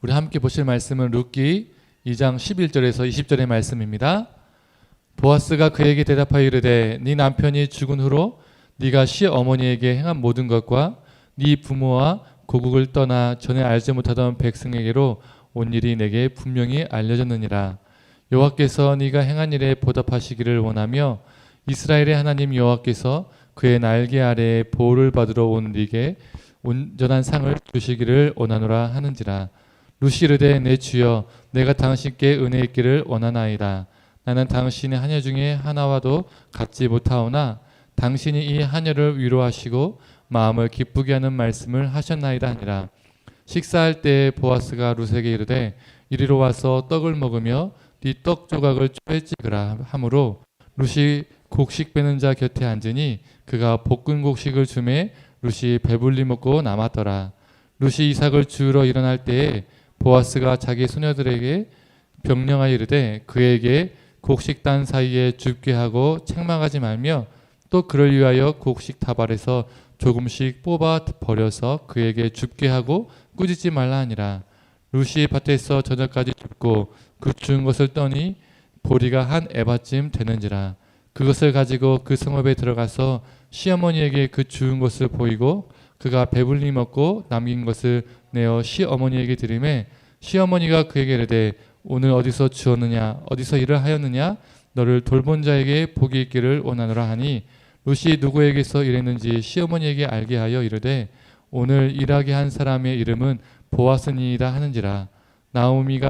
우리 함께 보실 말씀은 룻기 2장 11절에서 20절의 말씀입니다. 보아스가 그에게 대답하여 이르되 네 남편이 죽은 후로 네가 시어머니에게 행한 모든 것과 네 부모와 고국을 떠나 전에 알지 못하던 백성에게로 온 일이 내게 분명히 알려졌느니라. 여호와께서 네가 행한 일에 보답하시기를 원하며 이스라엘의 하나님 여호와께서 그의 날개 아래에 보호를 받으러 온 네게 온전한 상을 주시기를 원하노라 하는지라. 룻이 이르되 내 주여 내가 당신께 은혜 있기를 원하나이다. 나는 당신의 하녀 중에 하나와도 같지 못하오나 당신이 이 하녀를 위로하시고 마음을 기쁘게 하는 말씀을 하셨나이다 하니라. 식사할 때에 보아스가 룻에게 이르되 이리로 와서 떡을 먹으며 네 떡 조각을 쪼에 찍으라 하므로 룻이 곡식 빼는 자 곁에 앉으니 그가 볶은 곡식을 주매 룻이 배불리 먹고 남았더라. 룻이 이삭을 주우러 일어날 때에 보아스가 자기 소녀들에게 명령하여 이르되 그에게 곡식단 사이에 줍게 하고 책망하지 말며 또 그를 위하여 곡식 다발에서 조금씩 뽑아 버려서 그에게 줍게 하고 꾸짖지 말라 하니라. 룻이 밭에서 저녁까지 줍고 그 주운 것을 떠니 보리가 한 에바쯤 되는지라. 그것을 가지고 그 성읍에 들어가서 시어머니에게 그 주운 것을 보이고 그가 배불리 먹고 남긴 것을 내어 시어머니에게 드리매 시어머니가 그에게 이르되 오늘 어디서 주었느냐 어디서 일을 하였느냐 너를 돌본 자에게 복이 있기를 원하노라 하니 룻이 누구에게서 일했는지 시어머니에게 알게 하여 이르되 오늘 일하게 한 사람의 이름은 보아스니이다 하는지라. 나오미가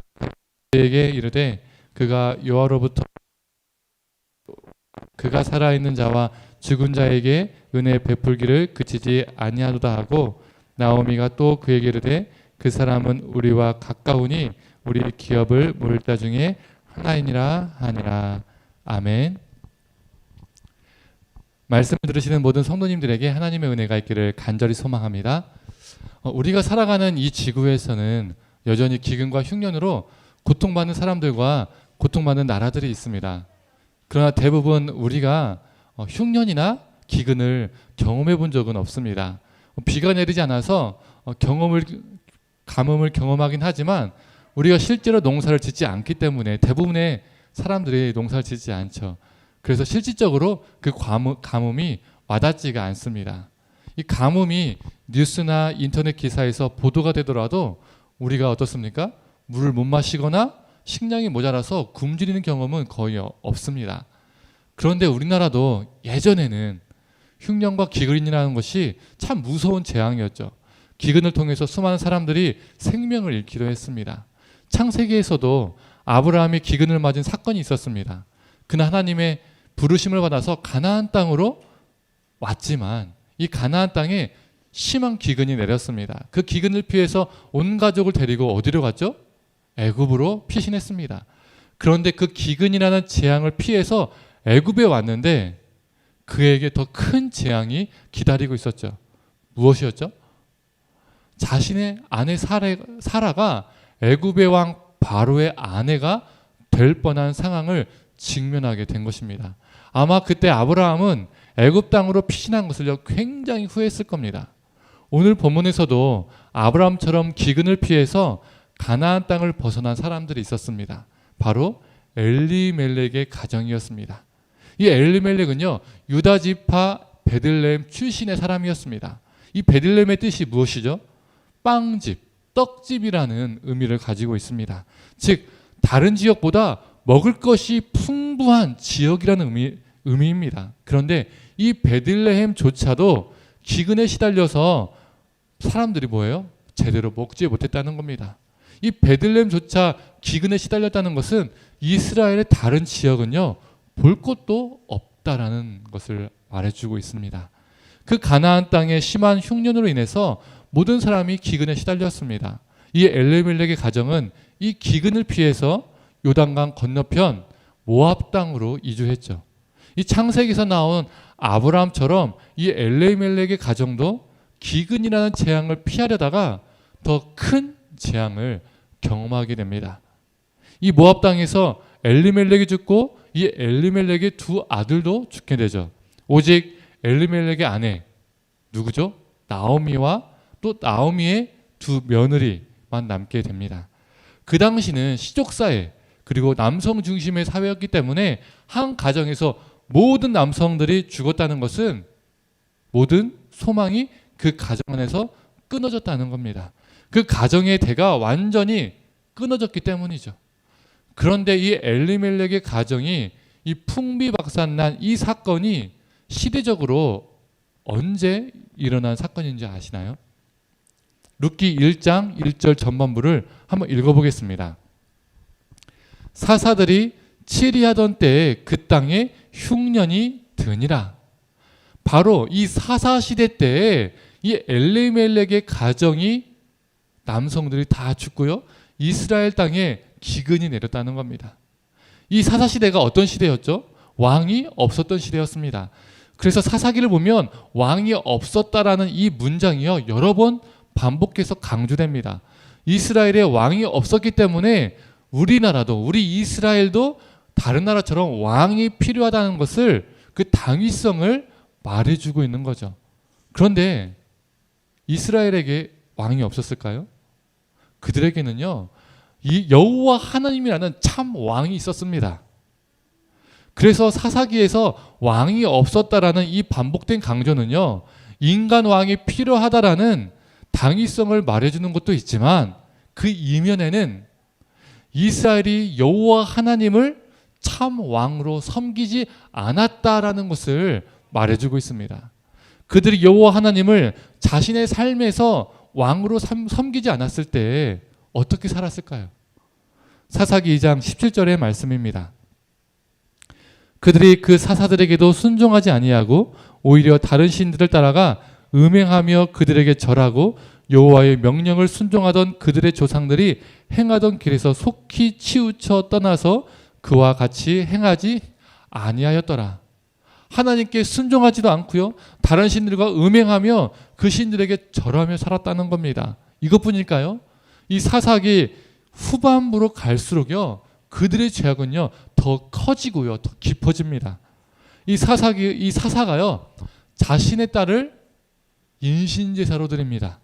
그에게 이르되 그가 여호와로부터 그가 살아있는 자와 죽은 자에게 은혜 베풀기를 그치지 아니하도다 하고 나오미가 또 그에게 이르되 그 사람은 우리와 가까우니 우리 기업을 물을 자 중에 하나이니라 하니라. 아멘. 말씀을 들으시는 모든 성도님들에게 하나님의 은혜가 있기를 간절히 소망합니다. 우리가 살아가는 이 지구에서는 여전히 기근과 흉년으로 고통받는 사람들과 고통받는 나라들이 있습니다. 그러나 대부분 우리가 흉년이나 기근을 경험해 본 적은 없습니다. 비가 내리지 않아서 가뭄을 경험하긴 하지만 우리가 실제로 농사를 짓지 않기 때문에 대부분의 사람들이 농사를 짓지 않죠. 그래서 실질적으로 그 가뭄이 와닿지가 않습니다. 이 가뭄이 뉴스나 인터넷 기사에서 보도가 되더라도 우리가 어떻습니까? 물을 못 마시거나 식량이 모자라서 굶주리는 경험은 거의 없습니다. 그런데 우리나라도 예전에는 흉년과 기근이라는 것이 참 무서운 재앙이었죠. 기근을 통해서 수많은 사람들이 생명을 잃기도 했습니다. 창세기에서도 아브라함이 기근을 맞은 사건이 있었습니다. 그는 하나님의 부르심을 받아서 가나안 땅으로 왔지만 이 가나안 땅에 심한 기근이 내렸습니다. 그 기근을 피해서 온 가족을 데리고 어디로 갔죠? 애굽으로 피신했습니다. 그런데 그 기근이라는 재앙을 피해서 애굽에 왔는데 그에게 더 큰 재앙이 기다리고 있었죠. 무엇이었죠? 자신의 아내 사라가 애굽의 왕 바로의 아내가 될 뻔한 상황을 직면하게 된 것입니다. 아마 그때 아브라함은 애굽 땅으로 피신한 것을 굉장히 후회했을 겁니다. 오늘 본문에서도 아브라함처럼 기근을 피해서 가나안 땅을 벗어난 사람들이 있었습니다. 바로 엘리멜렉의 가정이었습니다. 이 엘리멜렉은요 유다 지파 베들레헴 출신의 사람이었습니다. 이 베들레헴의 뜻이 무엇이죠? 빵집, 떡집이라는 의미를 가지고 있습니다. 즉 다른 지역보다 먹을 것이 풍부한 지역이라는 의미입니다. 그런데 이 베들레헴조차도 기근에 시달려서 사람들이 뭐예요? 제대로 먹지 못했다는 겁니다. 이 베들레헴조차 기근에 시달렸다는 것은 이스라엘의 다른 지역은요 볼 것도 없다라는 것을 말해주고 있습니다. 그 가나안 땅의 심한 흉년으로 인해서 모든 사람이 기근에 시달렸습니다. 이 엘리멜렉의 가정은 이 기근을 피해서 요단강 건너편 모압 땅으로 이주했죠. 이 창세기에서 나온 아브라함처럼 이 엘리멜렉의 가정도 기근이라는 재앙을 피하려다가 더 큰 재앙을 경험하게 됩니다. 이 모압 땅에서 엘리멜렉이 죽고 이 엘리멜렉의 두 아들도 죽게 되죠. 오직 엘리멜렉의 아내 누구죠? 나오미와 또 나오미의 두 며느리 남게 됩니다. 그 당시는 시족사회 그리고 남성 중심의 사회였기 때문에 한 가정에서 모든 남성들이 죽었다는 것은 모든 소망이 그 가정 안에서 끊어졌다는 겁니다. 그 가정의 대가 완전히 끊어졌기 때문이죠. 그런데 이 엘리멜렉의 가정이 이 풍비박산난 이 사건이 시대적으로 언제 일어난 사건인지 아시나요? 룻기 1장 1절 전반부를 한번 읽어보겠습니다. 사사들이 치리하던 때에 그 땅에 흉년이 드니라. 바로 이 사사시대 때에 이 엘리멜렉의 가정이 남성들이 다 죽고요. 이스라엘 땅에 기근이 내렸다는 겁니다. 이 사사시대가 어떤 시대였죠? 왕이 없었던 시대였습니다. 그래서 사사기를 보면 왕이 없었다라는 이 문장이요 여러 번 반복해서 강조됩니다. 이스라엘에 왕이 없었기 때문에 우리나라도 우리 이스라엘도 다른 나라처럼 왕이 필요하다는 것을 그 당위성을 말해주고 있는 거죠. 그런데 이스라엘에게 왕이 없었을까요? 그들에게는요 이 여호와 하나님이라는 참 왕이 있었습니다. 그래서 사사기에서 왕이 없었다라는 이 반복된 강조는요 인간 왕이 필요하다라는 당위성을 말해주는 것도 있지만 그 이면에는 이스라엘이 여호와 하나님을 참 왕으로 섬기지 않았다라는 것을 말해주고 있습니다. 그들이 여호와 하나님을 자신의 삶에서 왕으로 섬기지 않았을 때 어떻게 살았을까요? 사사기 2장 17절의 말씀입니다. 그들이 그 사사들에게도 순종하지 아니하고 오히려 다른 신들을 따라가 음행하며 그들에게 절하고 여호와의 명령을 순종하던 그들의 조상들이 행하던 길에서 속히 치우쳐 떠나서 그와 같이 행하지 아니하였더라. 하나님께 순종하지도 않고요. 다른 신들과 음행하며 그 신들에게 절하며 살았다는 겁니다. 이것뿐일까요? 이 사사기 후반부로 갈수록요. 그들의 죄악은요. 더 커지고요. 더 깊어집니다. 이 사사가요. 자신의 딸을 인신제사로 드립니다.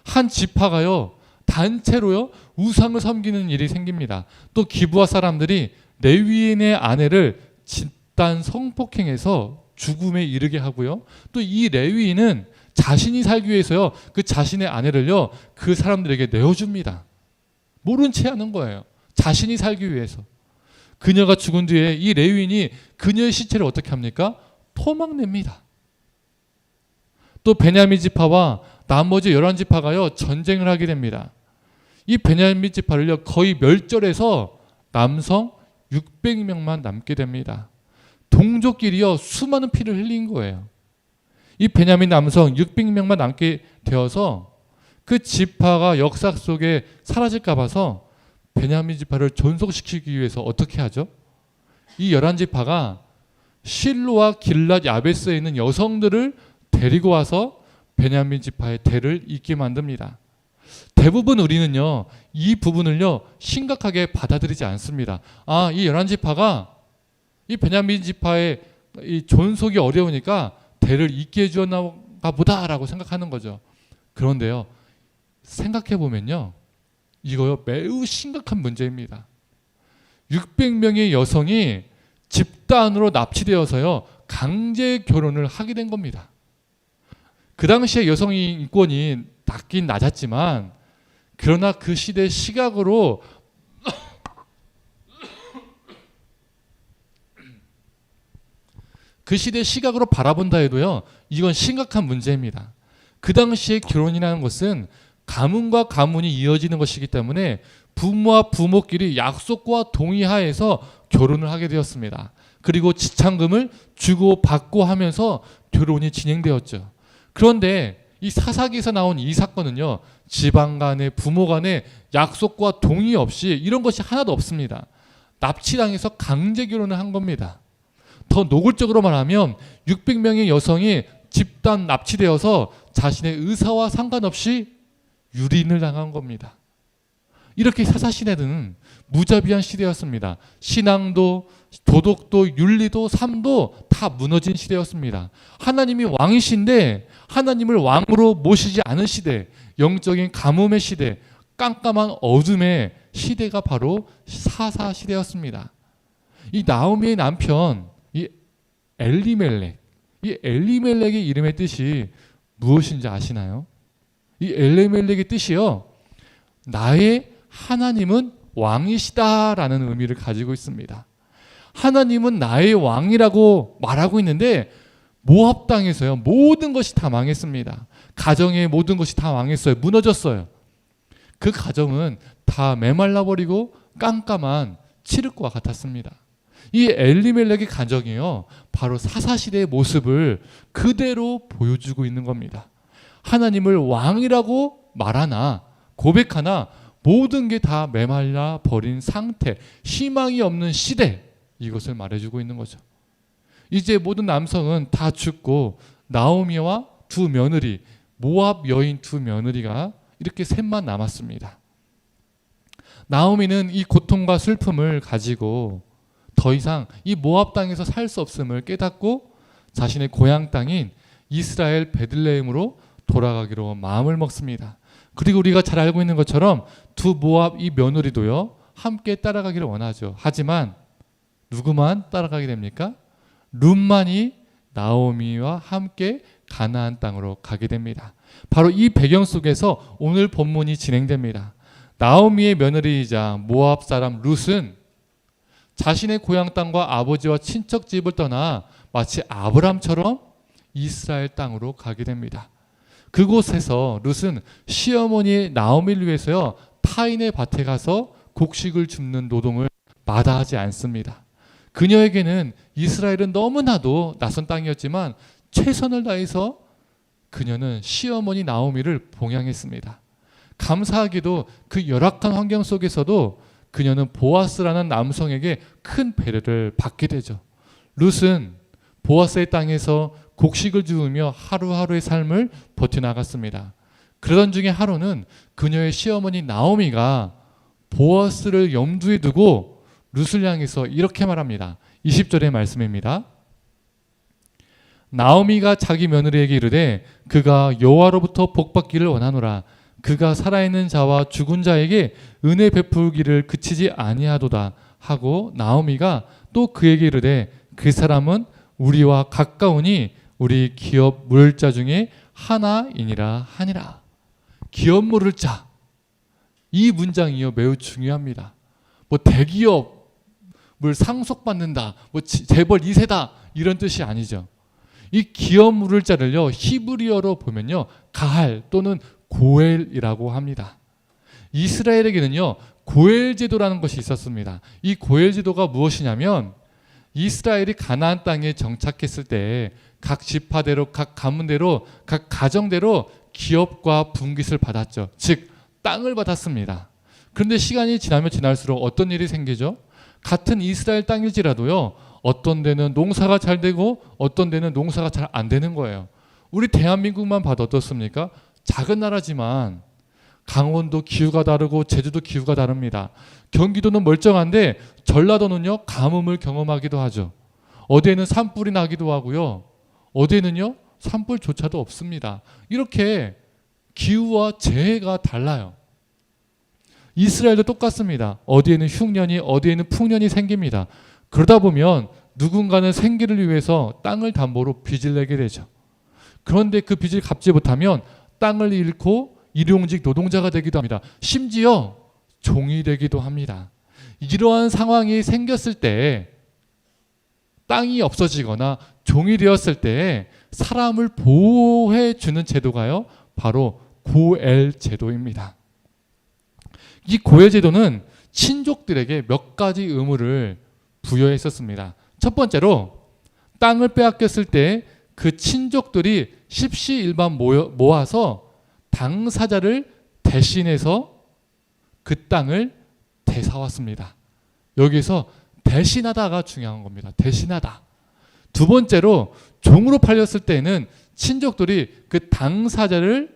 한 지파가요. 단체로요. 우상을 섬기는 일이 생깁니다. 또 기브아 사람들이 레위인의 아내를 집단 성폭행해서 죽음에 이르게 하고요. 또 이 레위인은 자신이 살기 위해서요. 그 자신의 아내를요. 그 사람들에게 내어줍니다. 모른 채 하는 거예요. 자신이 살기 위해서. 그녀가 죽은 뒤에 이 레위인이 그녀의 시체를 어떻게 합니까? 토막냅니다. 또 베냐민 지파와 나머지 11지파가요. 전쟁을 하게 됩니다. 이 베냐민 지파를요. 거의 멸절해서 남성 600명만 남게 됩니다. 동족끼리요. 수많은 피를 흘린 거예요. 이 베냐민 남성 600명만 남게 되어서 그 지파가 역사 속에 사라질까 봐서 베냐민 지파를 존속시키기 위해서 어떻게 하죠? 이 11지파가 실로와 길랏 야베스에 있는 여성들을 데리고 와서 베냐민 지파의 대를 잇게 만듭니다. 대부분 우리는요, 이 부분을요, 심각하게 받아들이지 않습니다. 아, 이 11지파가 이 베냐민 지파의 이 존속이 어려우니까 대를 잇게 해주었나 보다라고 생각하는 거죠. 그런데요, 생각해 보면요, 이거요 매우 심각한 문제입니다. 600명의 여성이 집단으로 납치되어서요 강제 결혼을 하게 된 겁니다. 그 당시에 여성 인권이 낮긴 낮았지만 그러나 그 시대 시각으로 그 시대 시각으로 바라본다 해도요 이건 심각한 문제입니다. 그 당시에 결혼이라는 것은 가문과 가문이 이어지는 것이기 때문에 부모와 부모끼리 약속과 동의하에서 결혼을 하게 되었습니다. 그리고 지참금을 주고 받고 하면서 결혼이 진행되었죠. 그런데 이 사사기에서 나온 이 사건은요, 집안 간에 부모 간에 약속과 동의 없이 이런 것이 하나도 없습니다. 납치당해서 강제 결혼을 한 겁니다. 더 노골적으로 말하면 600명의 여성이 집단 납치되어서 자신의 의사와 상관없이 유린을 당한 겁니다. 이렇게 사사시대는 무자비한 시대였습니다. 신앙도 도덕도 윤리도 삶도 다 무너진 시대였습니다. 하나님이 왕이신데 하나님을 왕으로 모시지 않은 시대, 영적인 가뭄의 시대, 깜깜한 어둠의 시대가 바로 사사 시대였습니다. 이 나오미의 남편 이 엘리멜렉, 이 엘리멜렉의 이름의 뜻이 무엇인지 아시나요? 이 엘리멜렉의 뜻이요, 나의 하나님은 왕이시다라는 의미를 가지고 있습니다. 하나님은 나의 왕이라고 말하고 있는데 모압 땅에서요 모든 것이 다 망했습니다. 가정의 모든 것이 다 망했어요. 무너졌어요. 그 가정은 다 메말라 버리고 깜깜한 칠흑과 같았습니다. 이 엘리멜렉의 가정이요 바로 사사시대의 모습을 그대로 보여주고 있는 겁니다. 하나님을 왕이라고 말하나 고백하나 모든 게 다 메말라 버린 상태, 희망이 없는 시대, 이것을 말해주고 있는 거죠. 이제 모든 남성은 다 죽고 나오미와 두 며느리, 모압 여인 두 며느리가 이렇게 셋만 남았습니다. 나오미는 이 고통과 슬픔을 가지고 더 이상 이 모압 땅에서 살 수 없음을 깨닫고 자신의 고향 땅인 이스라엘 베들레헴으로 돌아가기로 마음을 먹습니다. 그리고 우리가 잘 알고 있는 것처럼 두 모압 이 며느리도요 함께 따라가기를 원하죠. 하지만 누구만 따라가게 됩니까? 룻만이 나오미와 함께 가나안 땅으로 가게 됩니다. 바로 이 배경 속에서 오늘 본문이 진행됩니다. 나오미의 며느리이자 모압 사람 룻은 자신의 고향 땅과 아버지와 친척 집을 떠나 마치 아브람처럼 이스라엘 땅으로 가게 됩니다. 그곳에서 룻은 시어머니 나오미를 위해서요 타인의 밭에 가서 곡식을 줍는 노동을 마다하지 않습니다. 그녀에게는 이스라엘은 너무나도 낯선 땅이었지만 최선을 다해서 그녀는 시어머니 나오미를 봉양했습니다. 감사하게도 그 열악한 환경 속에서도 그녀는 보아스라는 남성에게 큰 배려를 받게 되죠. 룻은 보아스의 땅에서 곡식을 주우며 하루하루의 삶을 버텨나갔습니다. 그러던 중에 하루는 그녀의 시어머니 나오미가 보아스를 염두에 두고 룻을 향해서 이렇게 말합니다. 20절의 말씀입니다. 나오미가 자기 며느리에게 이르되 그가 여호와로부터 복받기를 원하노라. 그가 살아있는 자와 죽은 자에게 은혜 베풀기를 그치지 아니하도다 하고 나오미가 또 그에게 이르되 그 사람은 우리와 가까우니 우리 기업 물을 자 중에 하나이니라 하니라. 기업 물을 자, 이 문장이요 매우 중요합니다. 뭐 대기업을 상속받는다, 뭐 재벌 2세다 이런 뜻이 아니죠. 이 기업 물을 자를요 히브리어로 보면요 가할 또는 고엘이라고 합니다. 이스라엘에게는요 고엘 제도라는 것이 있었습니다. 이 고엘 제도가 무엇이냐면 이스라엘이 가나안 땅에 정착했을 때 각 지파대로, 각 가문대로, 각 가정대로 기업과 분깃을 받았죠. 즉 땅을 받았습니다. 그런데 시간이 지나면 지날수록 어떤 일이 생기죠? 같은 이스라엘 땅일지라도요 어떤 데는 농사가 잘 되고 어떤 데는 농사가 잘 안 되는 거예요. 우리 대한민국만 봐도 어떻습니까? 작은 나라지만 강원도 기후가 다르고 제주도 기후가 다릅니다. 경기도는 멀쩡한데 전라도는요 가뭄을 경험하기도 하죠. 어디에는 산불이 나기도 하고요. 어디에는요 산불조차도 없습니다. 이렇게 기후와 재해가 달라요. 이스라엘도 똑같습니다. 어디에는 흉년이 어디에는 풍년이 생깁니다. 그러다 보면 누군가는 생계를 위해서 땅을 담보로 빚을 내게 되죠. 그런데 그 빚을 갚지 못하면 땅을 잃고 일용직 노동자가 되기도 합니다. 심지어 종이 되기도 합니다. 이러한 상황이 생겼을 때 땅이 없어지거나 종이 되었을 때 사람을 보호해 주는 제도가요 바로 고엘 제도입니다. 이 고엘 제도는 친족들에게 몇 가지 의무를 부여했었습니다. 첫 번째로 땅을 빼앗겼을 때 그 친족들이 십시일반 모아서 당사자를 대신해서 그 땅을 되사왔습니다. 여기서 대신하다가 중요한 겁니다. 대신하다. 두 번째로 종으로 팔렸을 때는 친족들이 그 당사자를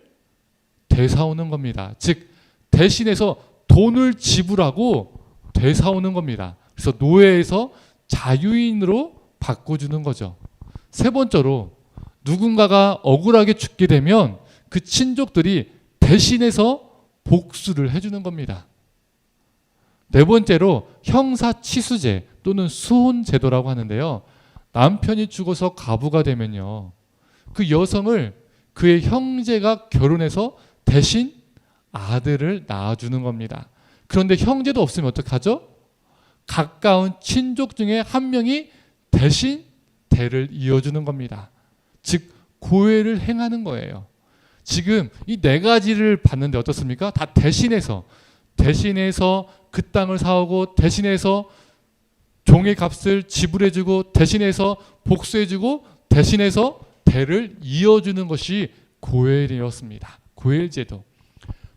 되사오는 겁니다. 즉 대신해서 돈을 지불하고 되사오는 겁니다. 그래서 노예에서 자유인으로 바꿔주는 거죠. 세 번째로 누군가가 억울하게 죽게 되면 그 친족들이 대신해서 복수를 해주는 겁니다. 네 번째로 형사치수제 또는 수혼제도라고 하는데요. 남편이 죽어서 과부가 되면요, 그 여성을 그의 형제가 결혼해서 대신 아들을 낳아주는 겁니다. 그런데 형제도 없으면 어떡하죠? 가까운 친족 중에 한 명이 대신 대를 이어주는 겁니다. 즉 고해를 행하는 거예요. 지금 이 네 가지를 봤는데 어떻습니까? 다 대신해서 그 땅을 사오고, 대신해서 종의 값을 지불해주고, 대신해서 복수해주고, 대신해서 대를 이어주는 것이 고엘이었습니다. 고엘제도.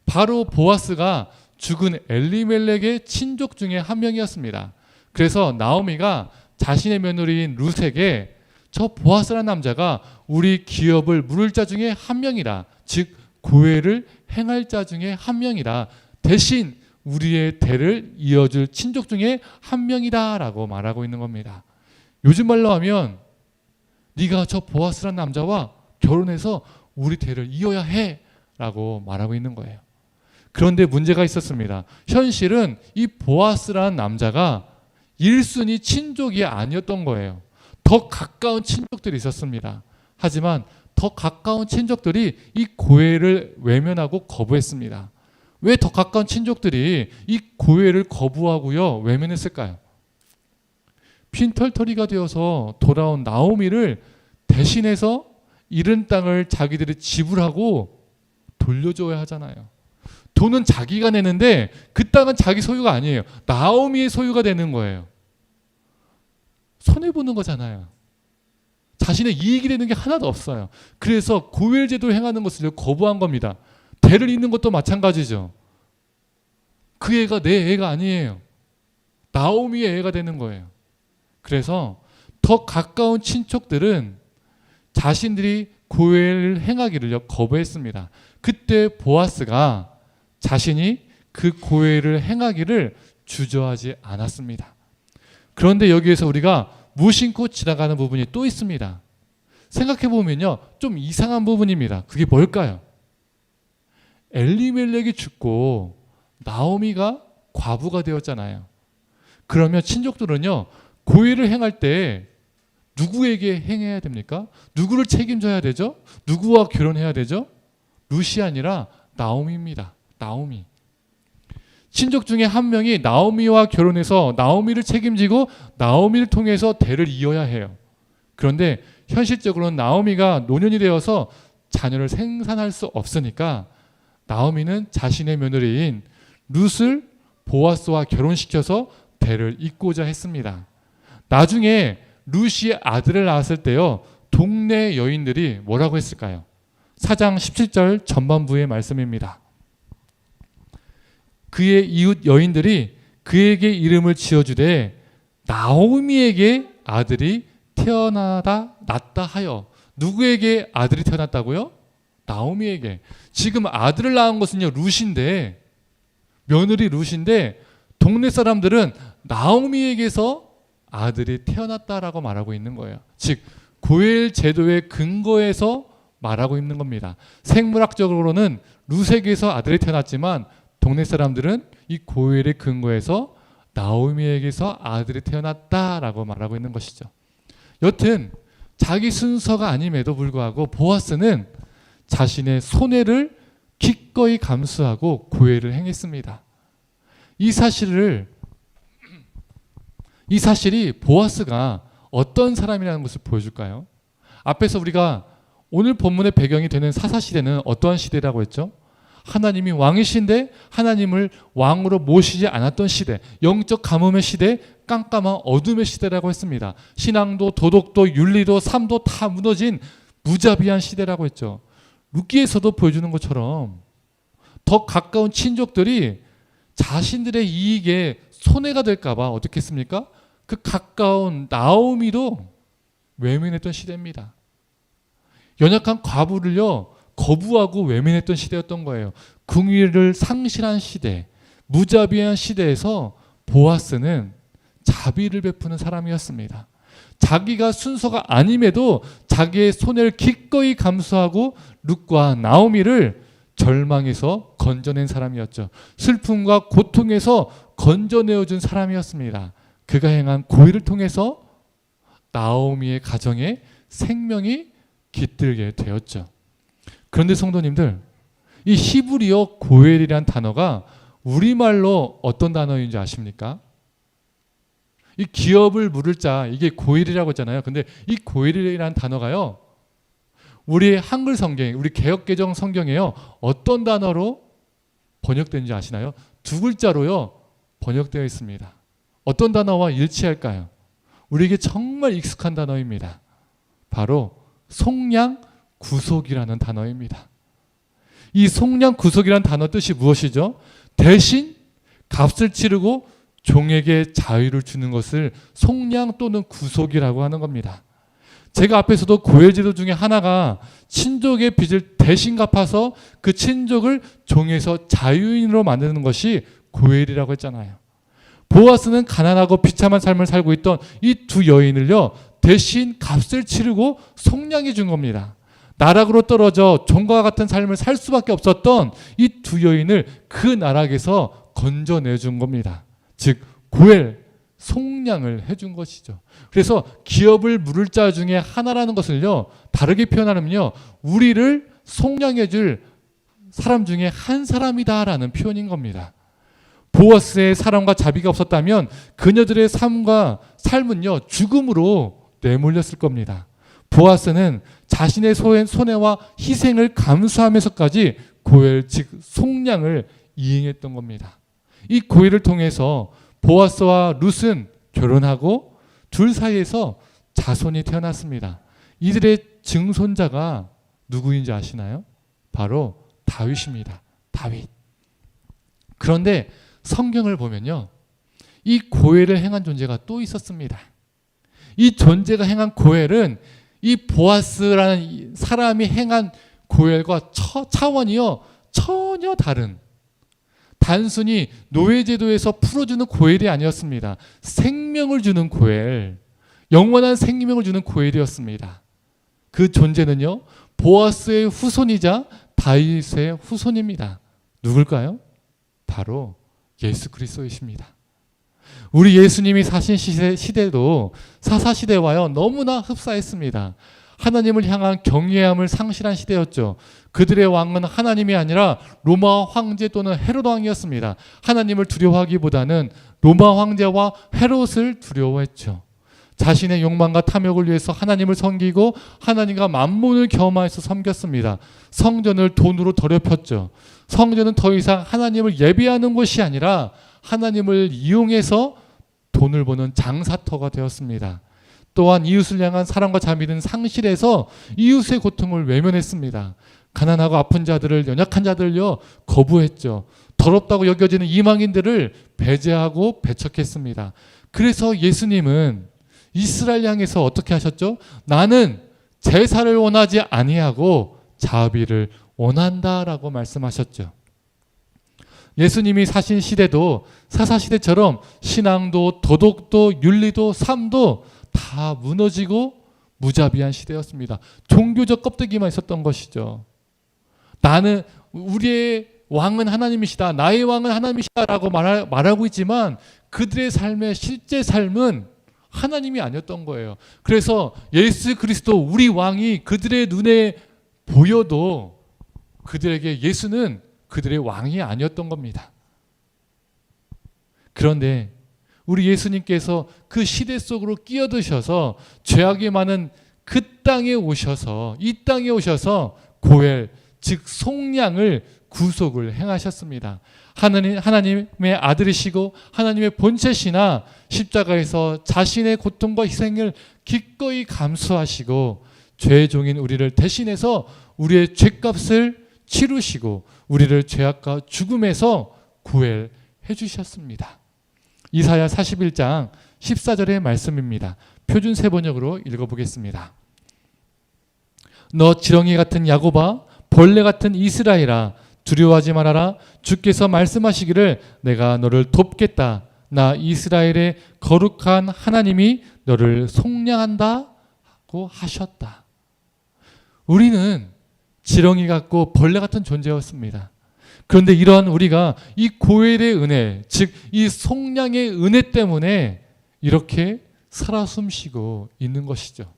바로 보아스가 죽은 엘리멜렉의 친족 중에 한 명이었습니다. 그래서 나오미가 자신의 며느리인 룻에게 저 보아스라는 남자가 우리 기업을 물을 자 중에 한 명이다. 즉 고엘을 행할 자 중에 한 명이다. 대신 우리의 대를 이어줄 친족 중에 한 명이다 라고 말하고 있는 겁니다. 요즘 말로 하면 네가 저 보아스라는 남자와 결혼해서 우리 대를 이어야 해 라고 말하고 있는 거예요. 그런데 문제가 있었습니다. 현실은 이 보아스라는 남자가 1순위 친족이 아니었던 거예요. 더 가까운 친족들이 있었습니다. 하지만 더 가까운 친족들이 이 고해를 외면하고 거부했습니다. 왜 더 가까운 친족들이 이 고해를 거부하고요 외면했을까요? 핀털터리가 되어서 돌아온 나오미를 대신해서 잃은 땅을 자기들이 지불하고 돌려줘야 하잖아요. 돈은 자기가 내는데 그 땅은 자기 소유가 아니에요. 나오미의 소유가 되는 거예요. 손해보는 거잖아요. 자신의 이익이 되는 게 하나도 없어요. 그래서 고엘제도를 행하는 것을 거부한 겁니다. 대를 잇는 것도 마찬가지죠. 그 애가 내 애가 아니에요. 나오미의 애가 되는 거예요. 그래서 더 가까운 친척들은 자신들이 고엘을 행하기를 거부했습니다. 그때 보아스가 자신이 그 고엘을 행하기를 주저하지 않았습니다. 그런데 여기에서 우리가 무심코 지나가는 부분이 또 있습니다. 생각해 보면요, 좀 이상한 부분입니다. 그게 뭘까요? 엘리멜렉이 죽고 나오미가 과부가 되었잖아요. 그러면 친족들은요, 고엘을 행할 때 누구에게 행해야 됩니까? 누구를 책임져야 되죠? 누구와 결혼해야 되죠? 룻이 아니라 나오미입니다. 나오미. 친족 중에 한 명이 나오미와 결혼해서 나오미를 책임지고 나오미를 통해서 대를 이어야 해요. 그런데 현실적으로는 나오미가 노년이 되어서 자녀를 생산할 수 없으니까 나오미는 자신의 며느리인 룻을 보아스와 결혼시켜서 대를 잇고자 했습니다. 나중에 룻이 아들을 낳았을 때요, 동네 여인들이 뭐라고 했을까요? 4장 17절 전반부의 말씀입니다. 그의 이웃 여인들이 그에게 이름을 지어주되 나오미에게 아들이 낳다 하여. 누구에게 아들이 태어났다고요? 나오미에게. 지금 아들을 낳은 것은요 룻인데, 며느리 룻인데, 동네 사람들은 나오미에게서 아들이 태어났다라고 말하고 있는 거예요. 즉 고엘 제도의 근거에서 말하고 있는 겁니다. 생물학적으로는 룻에게서 아들이 태어났지만 동네 사람들은 이 고엘의 근거에서 나오미에게서 아들이 태어났다라고 말하고 있는 것이죠. 여튼 자기 순서가 아님에도 불구하고 보아스는 자신의 손해를 기꺼이 감수하고 고엘을 행했습니다. 이 사실이 보아스가 어떤 사람이라는 것을 보여줄까요? 앞에서 우리가 오늘 본문의 배경이 되는 사사시대는 어떠한 시대라고 했죠? 하나님이 왕이신데 하나님을 왕으로 모시지 않았던 시대, 영적 가뭄의 시대, 깜깜한 어둠의 시대라고 했습니다. 신앙도 도덕도 윤리도 삶도 다 무너진 무자비한 시대라고 했죠. 룻기에서도 보여주는 것처럼 더 가까운 친족들이 자신들의 이익에 손해가 될까 봐 어떻게 했습니까? 그 가까운 나오미도 외면했던 시대입니다. 연약한 과부를요 거부하고 외면했던 시대였던 거예요. 궁의를 상실한 시대, 무자비한 시대에서 보아스는 자비를 베푸는 사람이었습니다. 자기가 순서가 아님에도 자기의 손해를 기꺼이 감수하고 룻과 나오미를 절망에서 건져낸 사람이었죠. 슬픔과 고통에서 건져내어준 사람이었습니다. 그가 행한 고의를 통해서 나오미의 가정에 생명이 깃들게 되었죠. 그런데 성도님들, 이 히브리어 고엘이란 단어가 우리말로 어떤 단어인지 아십니까? 이 기업을 물을 자, 이게 고엘이라고 했잖아요. 근데 이 고엘이라는 단어가요, 우리 한글 성경, 우리 개역개정 성경에요, 어떤 단어로 번역된지 아시나요? 두 글자로요 번역되어 있습니다. 어떤 단어와 일치할까요? 우리에게 정말 익숙한 단어입니다. 바로 속량 구속이라는 단어입니다. 이 속량 구속이라는 단어 뜻이 무엇이죠? 대신 값을 치르고 종에게 자유를 주는 것을 속량 또는 구속이라고 하는 겁니다. 제가 앞에서도 고엘제도 중에 하나가 친족의 빚을 대신 갚아서 그 친족을 종에서 자유인으로 만드는 것이 고엘이라고 했잖아요. 보아스는 가난하고 비참한 삶을 살고 있던 이 두 여인을요, 대신 값을 치르고 속량해 준 겁니다. 나락으로 떨어져 종과 같은 삶을 살 수밖에 없었던 이 두 여인을 그 나락에서 건져내 준 겁니다. 즉 고엘, 속량을 해준 것이죠. 그래서 기업을 물을 자 중에 하나라는 것을요, 다르게 표현하면요, 우리를 속량해 줄 사람 중에 한 사람이다라는 표현인 겁니다. 보아스의 사랑과 자비가 없었다면 그녀들의 삶은요, 죽음으로 내몰렸을 겁니다. 보아스는 자신의 손해와 희생을 감수하면서까지 고엘, 즉 속량을 이행했던 겁니다. 이 고엘을 통해서 보아스와 룻은 결혼하고 둘 사이에서 자손이 태어났습니다. 이들의 증손자가 누구인지 아시나요? 바로 다윗입니다. 다윗. 그런데 성경을 보면요, 이 고엘을 행한 존재가 또 있었습니다. 이 존재가 행한 고엘은 이 보아스라는 사람이 행한 고엘과 차원이요 전혀 다른, 단순히 노예제도에서 풀어주는 고엘이 아니었습니다. 생명을 주는 고엘, 영원한 생명을 주는 고엘이었습니다. 그 존재는요, 보아스의 후손이자 다윗의 후손입니다. 누굴까요? 바로 예수 그리스도이십니다. 우리 예수님이 사신 시대도 사사시대와요 너무나 흡사했습니다. 하나님을 향한 경외함을 상실한 시대였죠. 그들의 왕은 하나님이 아니라 로마 황제 또는 헤롯 왕이었습니다. 하나님을 두려워하기보다는 로마 황제와 헤롯을 두려워했죠. 자신의 욕망과 탐욕을 위해서 하나님을 섬기고 하나님과 만몬을 겸하여서 섬겼습니다. 성전을 돈으로 더럽혔죠. 성전은 더 이상 하나님을 예배하는 곳이 아니라 하나님을 이용해서 돈을 버는 장사터가 되었습니다. 또한 이웃을 향한 사랑과 자비는 상실해서 이웃의 고통을 외면했습니다. 가난하고 아픈 자들을, 연약한 자들을요 거부했죠. 더럽다고 여겨지는 이방인들을 배제하고 배척했습니다. 그래서 예수님은 이스라엘 향해서 어떻게 하셨죠? 나는 제사를 원하지 아니하고 자비를 원한다라고 말씀하셨죠. 예수님이 사신 시대도 사사시대처럼 신앙도 도덕도 윤리도 삶도 다 무너지고 무자비한 시대였습니다. 종교적 껍데기만 있었던 것이죠. 나는, 우리의 왕은 하나님이시다, 나의 왕은 하나님이시다라고 말하고 있지만 그들의 삶의 실제 삶은 하나님이 아니었던 거예요. 그래서 예수 그리스도 우리 왕이 그들의 눈에 보여도 그들에게 예수는 그들의 왕이 아니었던 겁니다. 그런데 우리 예수님께서 그 시대 속으로 끼어드셔서 죄악이 많은 그 땅에 오셔서, 이 땅에 오셔서 고엘, 즉 속량을, 구속을 행하셨습니다. 하나님의 아들이시고 하나님의 본체시나 십자가에서 자신의 고통과 희생을 기꺼이 감수하시고 죄의 종인 우리를 대신해서 우리의 죄값을 치르시고 우리를 죄악과 죽음에서 구해해 주셨습니다. 이사야 41장 14절의 말씀입니다. 표준 세번역으로 읽어보겠습니다. 너 지렁이 같은 야곱아, 벌레 같은 이스라엘아, 두려워하지 말아라. 주께서 말씀하시기를 내가 너를 돕겠다. 나 이스라엘의 거룩한 하나님이 너를 속량한다 고 하셨다. 우리는 지렁이 같고 벌레 같은 존재였습니다. 그런데 이러한 우리가 이 고엘의 은혜, 즉 이 속량의 은혜 때문에 이렇게 살아 숨쉬고 있는 것이죠.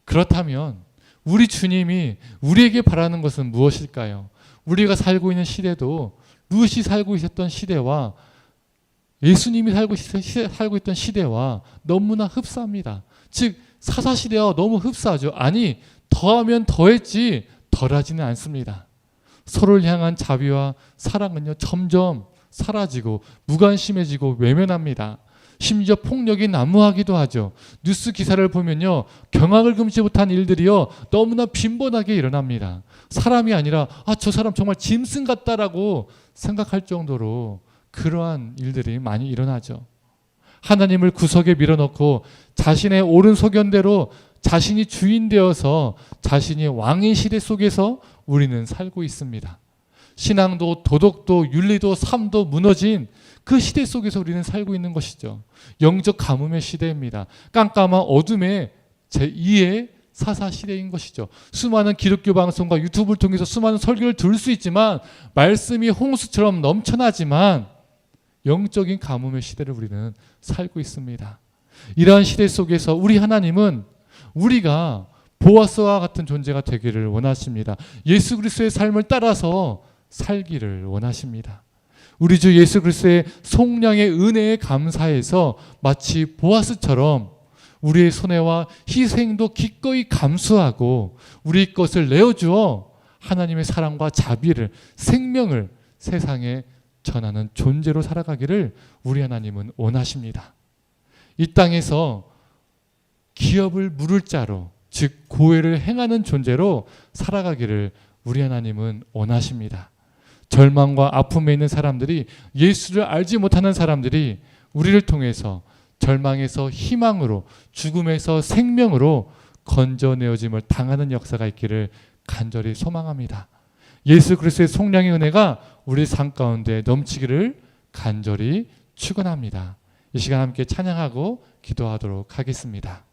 그렇다면 우리 주님이 우리에게 바라는 것은 무엇일까요? 우리가 살고 있는 시대도 루시 살고 있었던 시대와 예수님이 살고 있던 시대와 너무나 흡사합니다. 즉 사사시대와 너무 흡사하죠. 아니 더하면 더했지 덜하지는 않습니다. 서로를 향한 자비와 사랑은요 점점 사라지고 무관심해지고 외면합니다. 심지어 폭력이 난무하기도 하죠. 뉴스 기사를 보면요 경악을 금치 못한 일들이요 너무나 빈번하게 일어납니다. 사람이 아니라 저 사람 정말 짐승 같다라고 생각할 정도로 그러한 일들이 많이 일어나죠. 하나님을 구석에 밀어넣고 자신의 옳은 소견대로 자신이 주인 되어서 자신이 왕의 시대 속에서 우리는 살고 있습니다. 신앙도 도덕도 윤리도 삶도 무너진 그 시대 속에서 우리는 살고 있는 것이죠. 영적 가뭄의 시대입니다. 깜깜한 어둠의 제2의 사사 시대인 것이죠. 수많은 기독교 방송과 유튜브를 통해서 수많은 설교를 들을 수 있지만 말씀이 홍수처럼 넘쳐나지만 영적인 가뭄의 시대를 우리는 살고 있습니다. 이러한 시대 속에서 우리 하나님은 우리가 보아스와 같은 존재가 되기를 원하십니다. 예수 그리스도의 삶을 따라서 살기를 원하십니다. 우리 주 예수 그리스도의 속량의 은혜에 감사해서 마치 보아스처럼 우리의 손해와 희생도 기꺼이 감수하고 우리 것을 내어주어 하나님의 사랑과 자비를 생명을 세상에 전하는 존재로 살아가기를 우리 하나님은 원하십니다. 이 땅에서 기업을 물을 자로 즉 고해를 행하는 존재로 살아가기를 우리 하나님은 원하십니다. 절망과 아픔에 있는 사람들이 예수를 알지 못하는 사람들이 우리를 통해서 절망에서 희망으로 죽음에서 생명으로 건져내어짐을 당하는 역사가 있기를 간절히 소망합니다. 예수 그리스도의 속량의 은혜가 우리 삶 가운데 넘치기를 간절히 축원합니다. 이 시간 함께 찬양하고 기도하도록 하겠습니다.